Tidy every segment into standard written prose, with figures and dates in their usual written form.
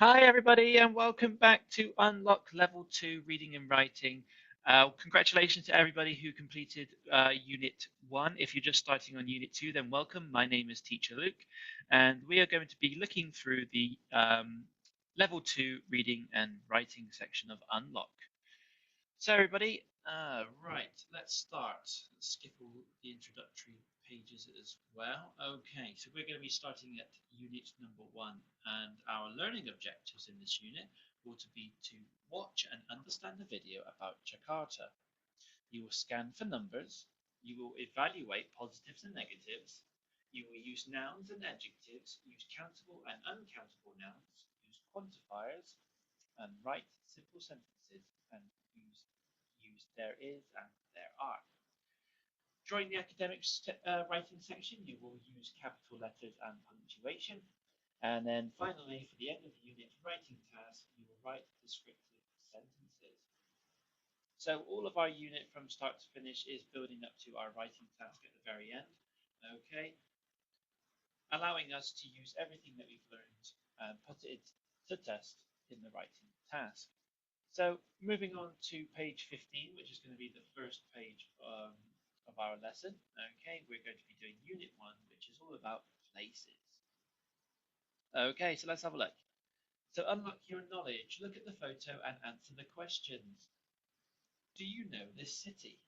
Hi, everybody, and welcome back to Unlock Level 2 Reading and Writing. Congratulations to everybody who completed Unit 1. If you're just starting on Unit 2, then welcome. My name is Teacher Luke, and we are going to be looking through the Level 2 Reading and Writing section of Unlock. So, everybody, right, let's start. Let's skip all the introductory pages as well. Okay, so we're going to be starting at unit number 1, and our learning objectives in this unit will to be to watch and understand a video about Jakarta. You will scan for numbers. You will evaluate positives and negatives. You will use nouns and adjectives, use countable and uncountable nouns, use quantifiers, and write simple sentences and use there is and there are. During the academic writing section, you will use capital letters and punctuation. And then finally, for the end of the unit writing task, you will write descriptive sentences. So all of our unit from start to finish is building up to our writing task at the very end. Okay, allowing us to use everything that we've learned and put it to test in the writing task. So moving on to page 15, which is going to be the first page of our lesson. Okay, we're going to be doing unit 1, which is all about places. Okay, so let's have a look. So unlock your knowledge, look at the photo and answer the questions. Do you know this city?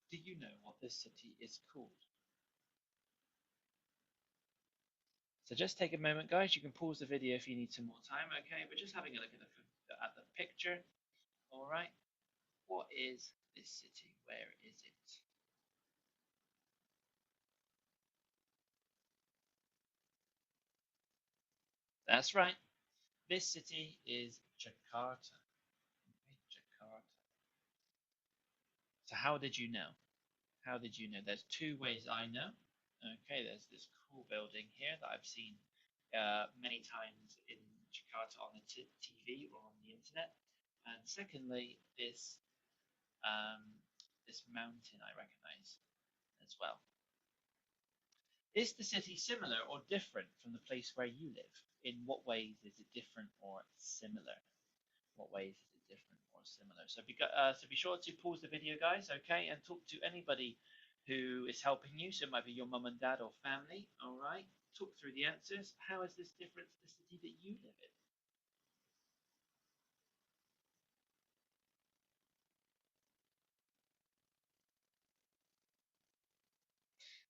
Do you know what this city is called? So just take a moment, guys. You can pause the video if you need some more time, okay? But just having a look at the picture. All right. What is this city? Where is it? That's right. This city is Jakarta. Okay, Jakarta. So how did you know? How did you know? There's two ways I know. Okay, there's this cool building here that I've seen many times in Jakarta on the TV or on the internet. And secondly, um, this mountain I recognize as well. Is the city similar or different from the place where you live? In what ways is it different or similar? What ways is it different or similar? So be sure to pause the video, guys, okay, and talk to anybody who is helping you. So it might be your mum and dad or family, all right? Talk through the answers. How is this different to the city that you live in?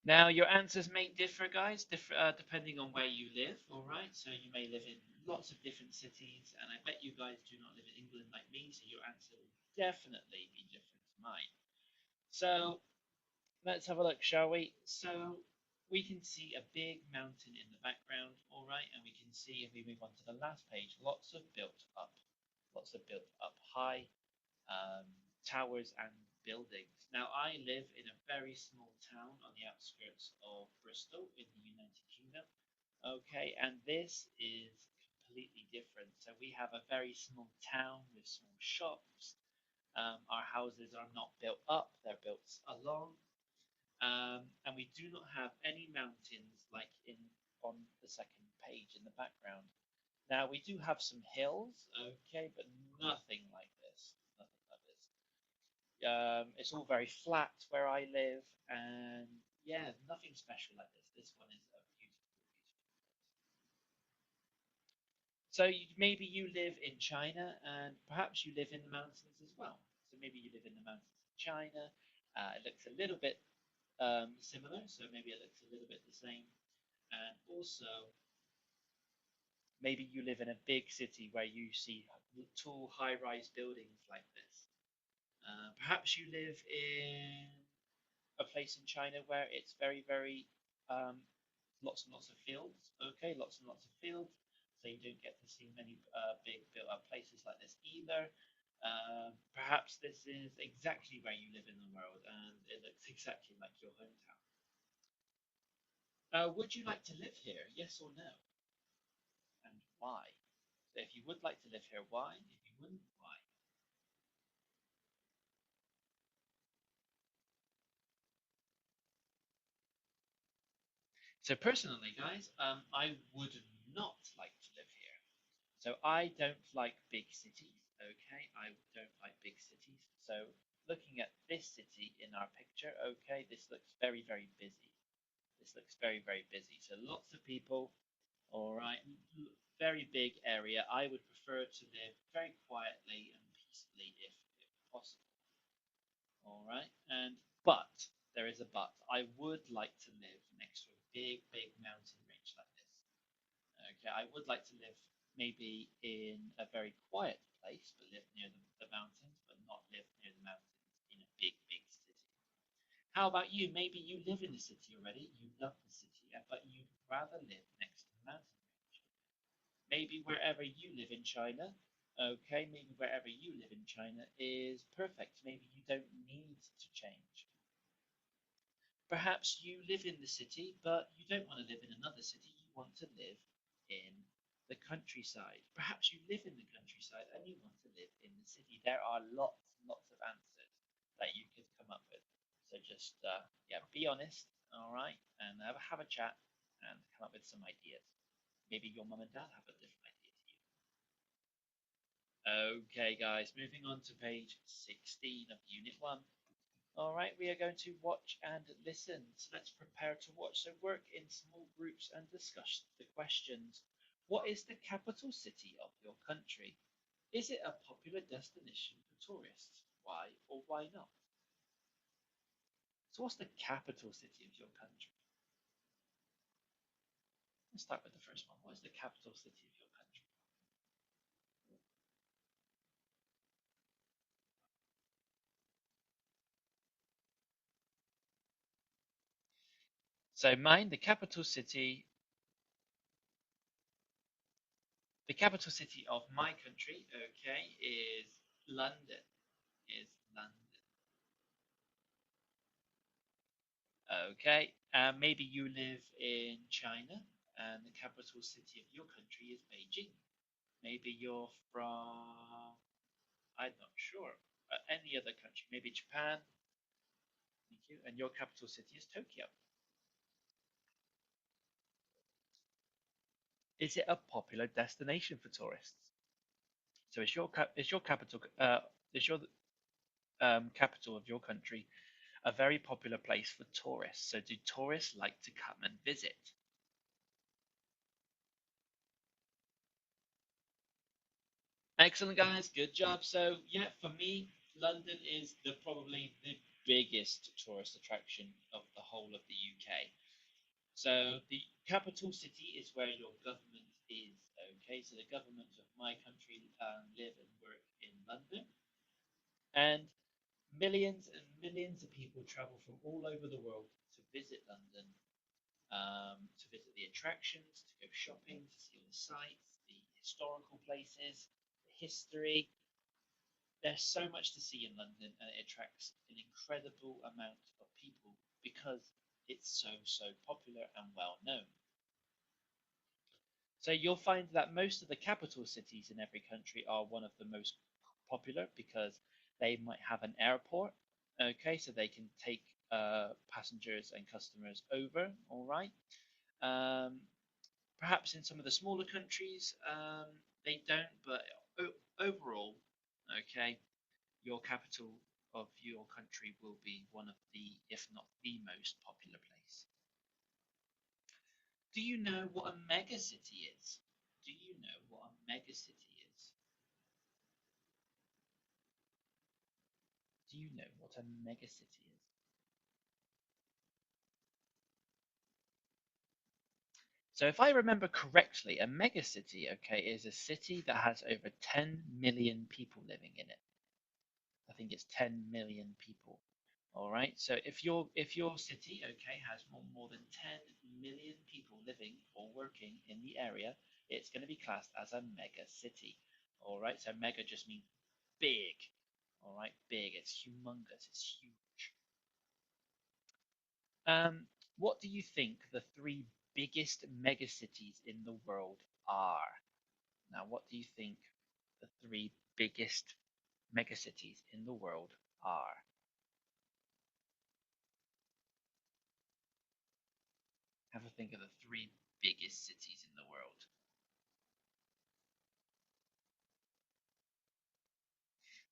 Now, your answers may differ, guys, depending on where you live, all right? So you may live in lots of different cities, and I bet you guys do not live in England like me, so your answer will definitely be different to mine. So let's have a look, shall we? So we can see a big mountain in the background, all right, and we can see if we move on to the last page, lots of built up high um, towers and buildings. Now, I live in a very small town on the outskirts of Bristol in the United Kingdom. Okay, and this is completely different. So we have a very small town with small shops. Our houses are not built up; they're built along, and we do not have any mountains like in on the second page in the background. Now we do have some hills, okay, but nothing like this. Nothing like this. It's all very flat where I live, and yeah, nothing special like this. This one is a beautiful, beautiful place. So maybe you live in China, and perhaps you live in the mountains as well. So maybe you live in the mountains of China. It looks a little bit similar, so maybe it looks a little bit the same. And also, maybe you live in a big city where you see tall, high-rise buildings like this. Perhaps you live in a place in China where it's very, very lots and lots of fields. Okay, lots and lots of fields. So you don't get to see many big built-up places like this either. Perhaps this is exactly where you live in the world, and it looks exactly like your hometown. Would you like to live here? Yes or no? And why? So if you would like to live here, why? If you wouldn't, why? So personally, guys, I would not like to live here. So I don't like big cities, okay? I don't like big cities. So looking at this city in our picture, okay, this looks very, very busy. This looks very, very busy. So lots of people, all right, very big area. I would prefer to live very quietly and peacefully if possible, all right? But there is a but. I would like to live next to a big, big mountain range like this. Okay, I would like to live maybe in a very quiet place, but live near the mountains, but not live near the mountains in a big, big city. How about you? Maybe you live in the city already, you love the city, but you'd rather live next to the mountain range. Maybe wherever you live in China, okay, maybe wherever you live in China is perfect. Maybe you don't need to change. Perhaps you live in the city, but you don't want to live in another city. You want to live in the countryside. Perhaps you live in the countryside and you want to live in the city. There are lots and lots of answers that you could come up with. So just yeah, be honest, all right, and have a chat and come up with some ideas. Maybe your mum and dad have a different idea to you. Okay, guys, moving on to page 16 of Unit 1. All right, we are going to watch and listen. So let's prepare to watch. So work in small groups and discuss the questions. What is the capital city of your country? Is it a popular destination for tourists? Why or why not? So what's the capital city of your country? Let's start with the first one. What is the capital city of your country? So mine, the capital city of my country, okay, is London. Is London. Okay, maybe you live in China and the capital city of your country is Beijing. Maybe you're from, I'm not sure, any other country, maybe Japan, thank you, and your capital city is Tokyo. Is it a popular destination for tourists? So is your capital is your capital of your country a very popular place for tourists? So do tourists like to come and visit? Excellent, guys. Good job. So, yeah, for me, London is probably the biggest tourist attraction of the whole of the UK. So, the capital city is where your government is. Okay, so the government of my country live and work in London, and millions and millions of people travel from all over the world to visit London, to visit the attractions, to go shopping, to see all the sights, the historical places, the history. There's so much to see in London, and it attracts an incredible amount of people because it's so popular and well known. So you'll find that most of the capital cities in every country are one of the most popular because they might have an airport. Okay, so they can take passengers and customers over. All right. Um, Perhaps in some of the smaller countries they don't, but overall, okay, your capital of your country will be one of the, if not the most popular place. Do you know what a megacity is? Do you know what a megacity is? Do you know what a megacity is? So if I remember correctly, a megacity, okay, is a city that has over 10 million people living in it. I think it's 10 million people. All right. So if your city, okay, has more than 10 million people living or working in the area, it's going to be classed as a mega city. All right. So mega just means big. All right. Big. It's humongous. It's huge. What do you think the three biggest mega cities in the world are? Now, what do you think the three biggest mega cities in the world are? Have a think of the three biggest cities in the world.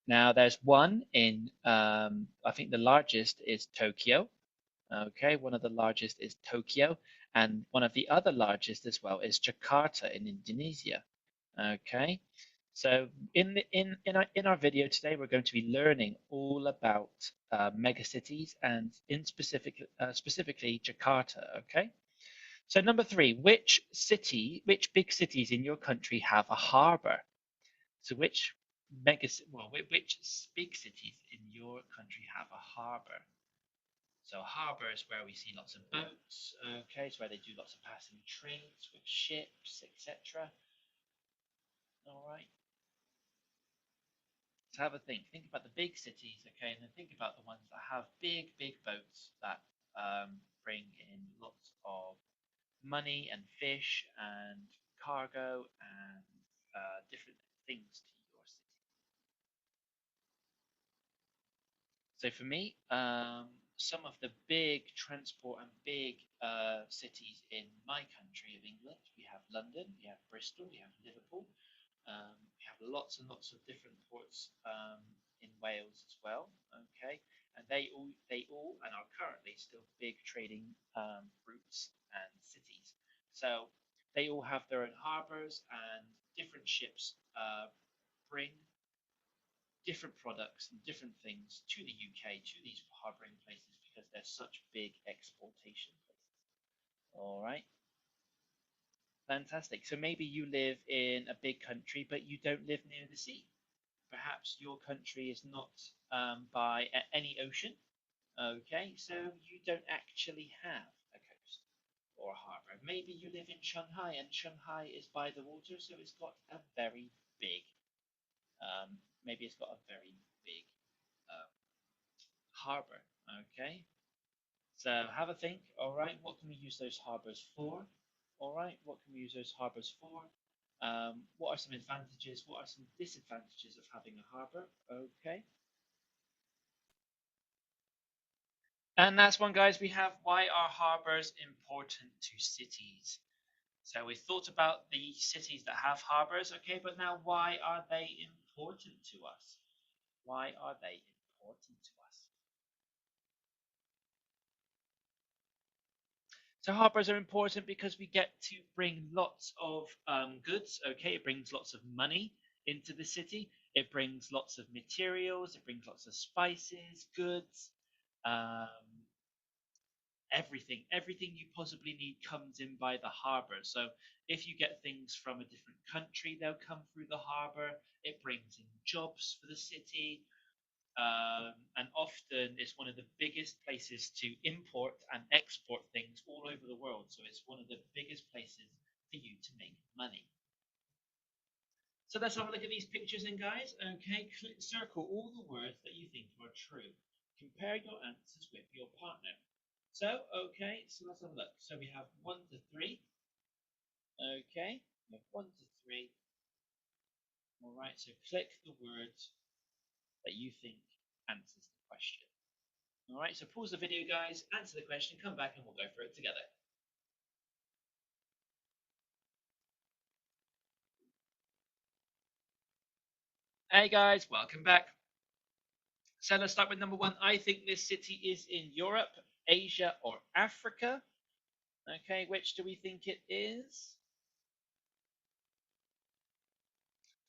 Now, there's one in, I think the largest is Tokyo. Okay, one of the largest is Tokyo, and one of the other largest as well is Jakarta in Indonesia. Okay, so in our video today, we're going to be learning all about megacities and specifically Jakarta. Okay, so number three, which big cities in your country have a harbor? So which big cities in your country have a harbor? So harbor is where we see lots of boats. Okay, it's where they do lots of passing trades with ships, etc. All right. So have a think. Think about the big cities, okay, and then think about the ones that have big, big boats that bring in lots of money and fish and cargo and different things to your city. So for me, some of the big transport and big cities in my country of England, we have London, we have Bristol, we have Liverpool, we have lots and lots of different ports in Wales as well. Okay, and they all and are currently still big trading routes and cities. So they all have their own harbours and different ships bring different products and different things to the UK, to these harbouring places, because they're such big exportation places. All right, fantastic. So maybe you live in a big country, but you don't live near the sea. Perhaps your country is not by any ocean. Okay, so you don't actually have a coast or a harbour. Maybe you live in Shanghai, and Shanghai is by the water, so it's got a very big, maybe it's got a very big um, harbour. Okay, so have a think. All right, what can we use those harbours for? All right, what can we use those harbours for? What are some advantages? What are some disadvantages of having a harbour? Okay, and last one, guys, we have why are harbours important to cities? So we thought about the cities that have harbours, okay, but now why are they important to us? Why are they important to us? So harbors are important because we get to bring lots of goods. Okay, it brings lots of money into the city. It brings lots of materials. It brings lots of spices, goods, um, everything you possibly need comes in by the harbor. So if you get things from a different country, they'll come through the harbor. It brings in jobs for the city. And often it's one of the biggest places to import and export things all over the world. So it's one of the biggest places for you to make money. So let's have a look at these pictures then, guys. Okay, circle all the words that you think are true. Compare your answers with your partner. So, okay, so let's have a look. So we have 1 to 3. Okay, we have 1 to 3. All right, so click the words that you think answers the question. All right, so pause the video, guys, answer the question, come back, and we'll go through it together. Hey, guys, welcome back. So let's start with number one. I think this city is in Europe, Asia, or Africa. Okay, which do we think it is?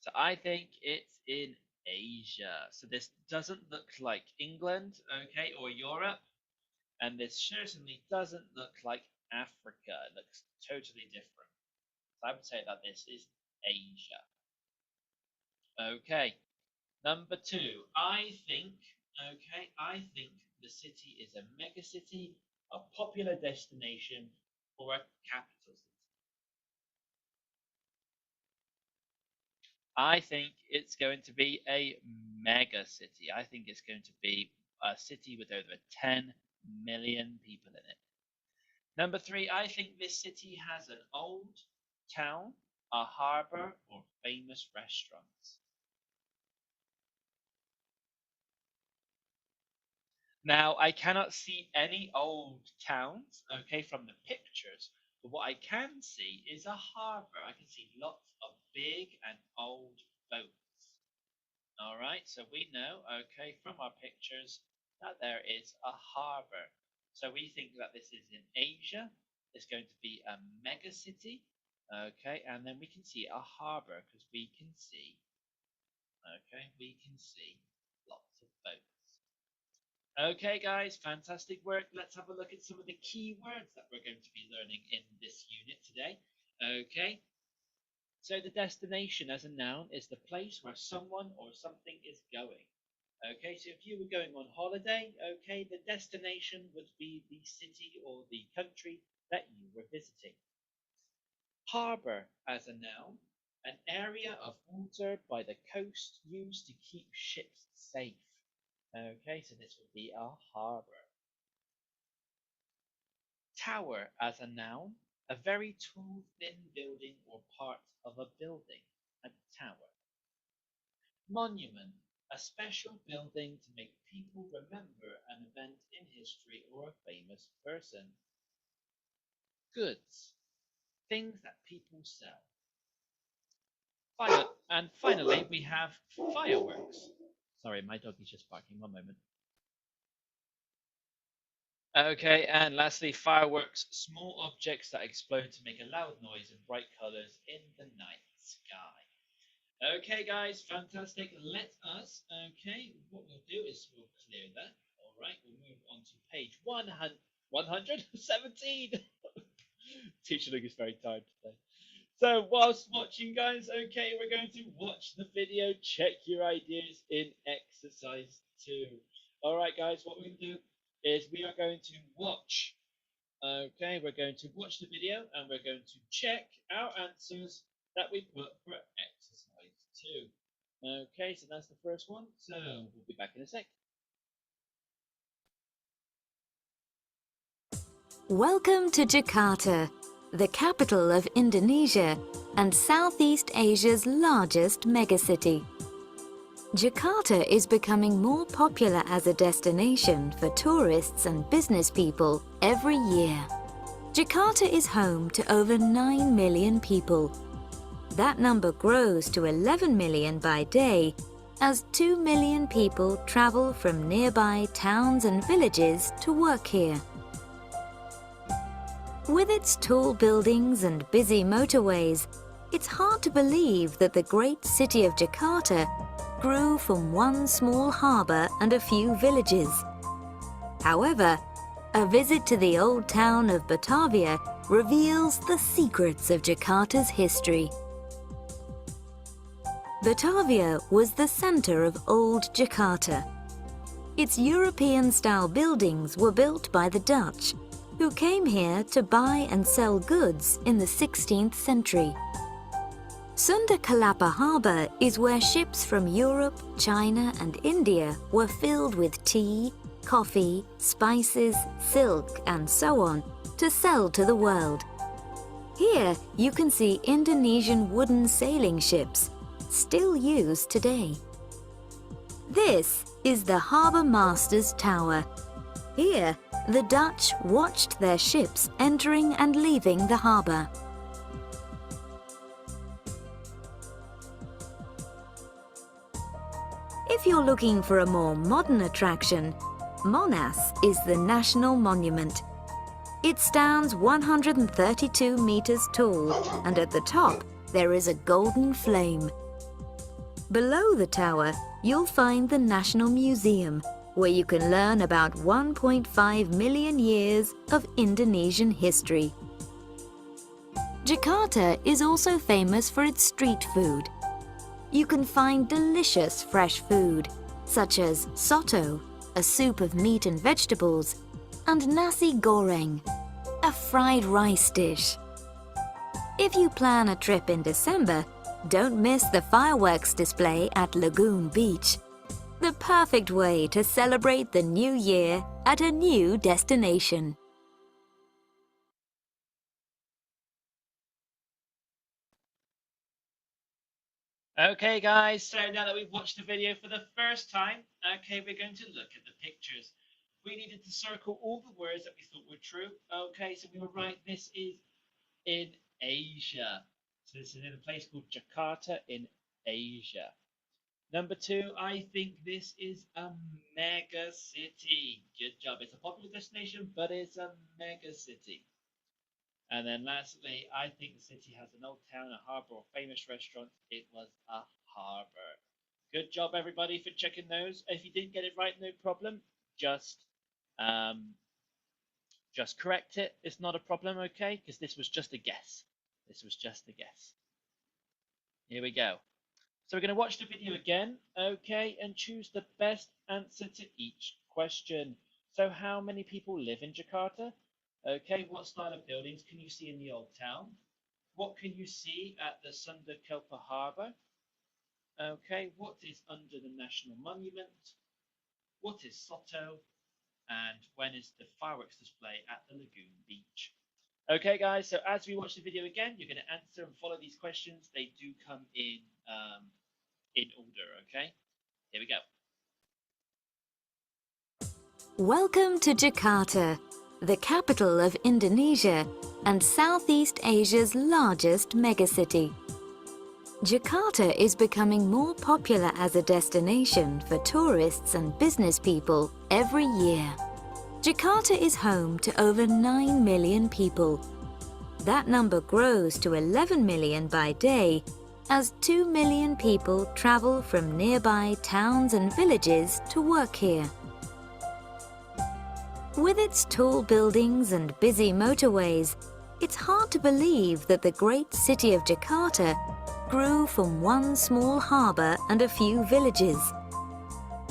So I think it's in Asia. So this doesn't look like England, okay, or Europe. And this certainly doesn't look like Africa. It looks totally different. So I would say that this is Asia. Okay, number two, I think the city is a mega city, a popular destination, or a capital city. I think it's going to be a mega city. I think it's going to be a city with over 10 million people in it. Number three, I think this city has an old town, a harbour, or famous restaurants. Now, I cannot see any old towns, okay, from the pictures, but what I can see is a harbour. I can see lots of big and old boats. All right, so we know, okay, from our pictures that there is a harbor. So we think that this is in Asia. It's going to be a mega city, okay, and then we can see a harbor because we can see, okay, we can see lots of boats. Okay, guys, fantastic work. Let's have a look at some of the key words that we're going to be learning in this unit today. Okay, so the destination as a noun is the place where someone or something is going. Okay, so if you were going on holiday, okay, the destination would be the city or the country that you were visiting. Harbour as a noun, an area of water by the coast used to keep ships safe. Okay, so this would be a harbour. Tower as a noun, a very tall, thin building or part of a building, a tower. Monument, a special building to make people remember an event in history or a famous person. Goods, things that people sell. And finally, we have fireworks. Sorry, my dog is just barking. One moment. Okay, and lastly, fireworks, small objects that explode to make a loud noise and bright colors in the night sky. Okay, guys, fantastic. Let us, okay, what we'll do is we'll clear that. All right, we'll move on to page 117. Teacher Luke is very tired today. So, whilst watching, guys, okay, we're going to watch the video, check your ideas in exercise 2. All right, guys, what we're going to do is we are going to watch. Okay, we're going to watch the video and we're going to check our answers that we put for exercise 2. Okay, so that's the first one. So we'll be back in a sec. Welcome to Jakarta, the capital of Indonesia and Southeast Asia's largest megacity. Jakarta is becoming more popular as a destination for tourists and business people every year. Jakarta is home to over 9 million people. That number grows to 11 million by day as 2 million people travel from nearby towns and villages to work here. With its tall buildings and busy motorways, it's hard to believe that the great city of Jakarta grew from one small harbour and a few villages. However, a visit to the old town of Batavia reveals the secrets of Jakarta's history. Batavia was the centre of old Jakarta. Its European-style buildings were built by the Dutch, who came here to buy and sell goods in the 16th century. Sunda Kelapa Harbour is where ships from Europe, China and India were filled with tea, coffee, spices, silk and so on to sell to the world. Here you can see Indonesian wooden sailing ships, still used today. This is the Harbour Master's Tower. Here, the Dutch watched their ships entering and leaving the harbour. If you're looking for a more modern attraction, Monas is the national monument. It stands 132 meters tall, and at the top there is a golden flame. Below the tower, you'll find the National Museum, where you can learn about 1.5 million years of Indonesian history. Jakarta is also famous for its street food. You can find delicious fresh food, such as soto, a soup of meat and vegetables, and nasi goreng, a fried rice dish. If you plan a trip in December, don't miss the fireworks display at Lagoon Beach. The perfect way to celebrate the new year at a new destination. Okay, guys, so now that we've watched the video for the first time, okay, we're going to look at the pictures. We needed to circle all the words that we thought were true. Okay, so we were right, this is in Asia. So this is in a place called Jakarta in Asia. Number two, I think this is a mega city. Good job. It's a popular destination, but it's a mega city. And then lastly, I think the city has an old town, a harbour, or famous restaurant. It was a harbour. Good job, everybody, for checking those. If you didn't get it right, no problem. Just, um, just correct it. It's not a problem, okay? Because this was just a guess. This was just a guess. Here we go. So we're going to watch the video again, okay, and choose the best answer to each question. So how many people live in Jakarta? Okay, what style of buildings can you see in the old town? What can you see at the Sunda Kelpa Harbour? Okay, what is under the National Monument? What is Soto? And when is the fireworks display at the Lagoon Beach? Okay, guys, so as we watch the video again, you're going to answer and follow these questions. They do come in order, okay? Here we go. Welcome to Jakarta, the capital of Indonesia and Southeast Asia's largest megacity. Jakarta is becoming more popular as a destination for tourists and business people every year. Jakarta is home to over 9 million people. That number grows to 11 million by day as 2 million people travel from nearby towns and villages to work here. With its tall buildings and busy motorways, it's hard to believe that the great city of Jakarta grew from one small harbour and a few villages.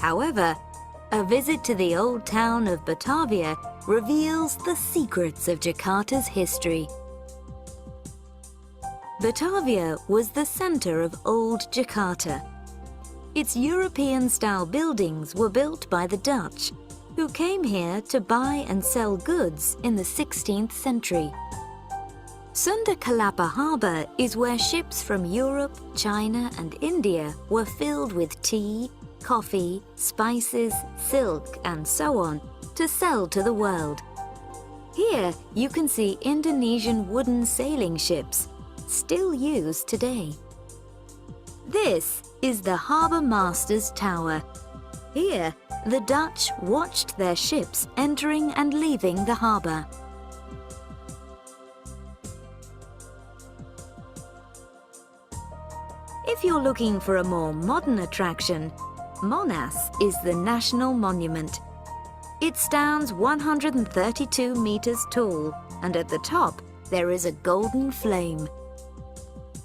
However, a visit to the old town of Batavia reveals the secrets of Jakarta's history. Batavia was the centre of old Jakarta. Its European-style buildings were built by the Dutch, who came here to buy and sell goods in the 16th century. Sunda Kelapa Harbour is where ships from Europe, China and India were filled with tea, coffee, spices, silk and so on to sell to the world. Here you can see Indonesian wooden sailing ships, still used today. This is the Harbour Master's Tower. Here, the Dutch watched their ships entering and leaving the harbour. If you're looking for a more modern attraction, Monas is the national monument. It stands 132 meters tall, and at the top there is a golden flame.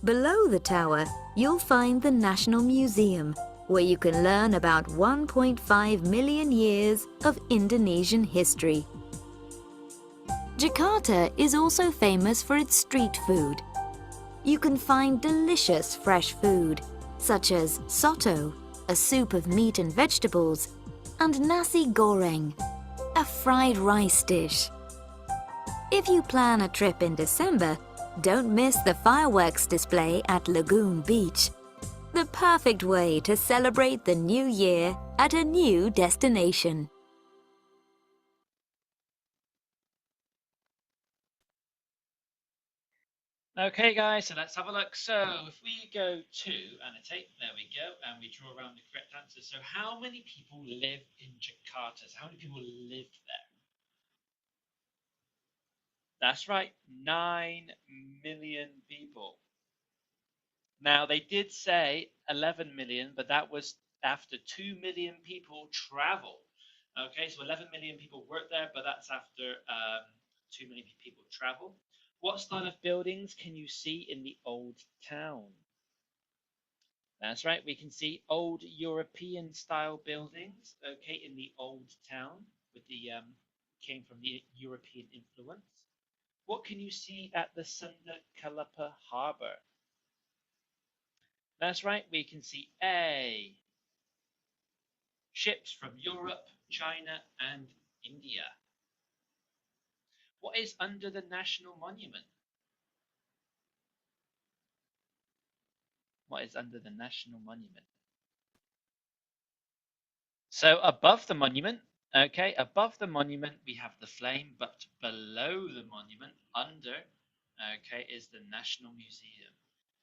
Below the tower, you'll find the National Museum, where you can learn about 1.5 million years of Indonesian history. Jakarta is also famous for its street food. You can find delicious fresh food, such as soto, a soup of meat and vegetables, and nasi goreng, a fried rice dish. If you plan a trip in December, don't miss the fireworks display at Lagoon Beach. The perfect way to celebrate the new year at a new destination. Okay, guys, so let's have a look. So if we go to annotate, there we go, and we draw around the correct answer. So how many people live in Jakarta? So how many people live there? That's right, 9 million people. Now, they did say 11 million, but that was after 2 million people travel. Okay, so 11 million people work there, but that's after 2 million people travel. What style of buildings can you see in the old town? That's right, we can see old European style buildings, okay, in the old town with the came from the European influence. What can you see at the Sunda Kelapa Harbour? That's right, we can see A, ships from Europe, China, and India. What is under the National Monument? What is under the National Monument? So above the monument, okay, above the monument we have the flame, but below the monument, under, okay, is the National Museum.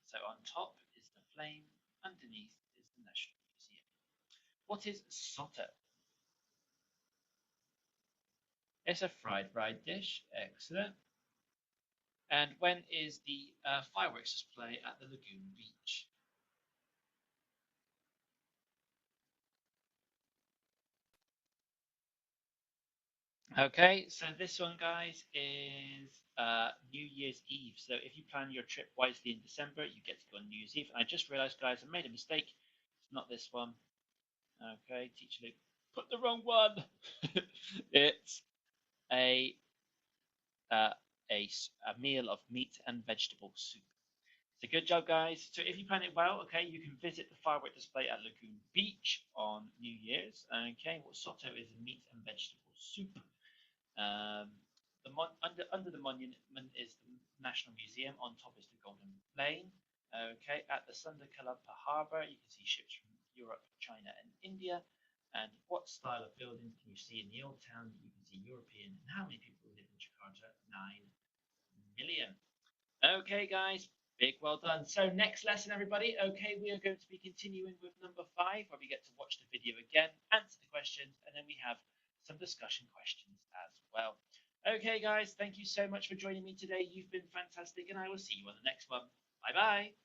So on top is the flame, underneath is the National What is soto? It's a fried rice dish. Excellent. And when is the fireworks display at the lagoon beach? Okay, so this one, guys, is New Year's Eve. So if you plan your trip wisely in December, you get to go on New Year's Eve. And I just realized, guys, I made a mistake. It's not this one. Okay, teacher Luke, put the wrong one. It's a, uh, a meal of meat and vegetable soup. So good job, guys. So if you plan it well, okay, you can visit the firework display at Lagoon Beach on New Year's. Okay, what soto is a meat and vegetable soup. Um, under the monument is the National Museum. On top is the Golden Lane. Okay, at the Sundakalapa Harbour, you can see ships from Europe, China, and India. And what style of buildings can you see in the old town? You can see European. And how many people live in Jakarta? 9 million. Okay, guys, big well done. So next lesson, everybody. Okay, we are going to be continuing with number 5, where we get to watch the video again, answer the questions, and then we have some discussion questions as well. Okay, guys, thank you so much for joining me today. You've been fantastic, and I will see you on the next one. Bye bye.